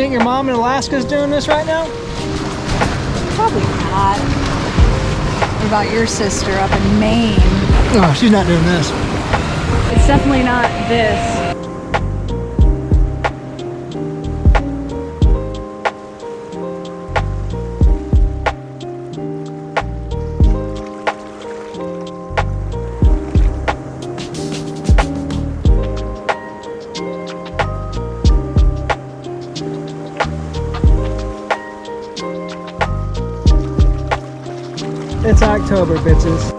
think your mom in Alaska is doing this right now? Probably not. What about your sister up in Maine? Oh, she's not doing this. It's definitely not this. It's October, bitches.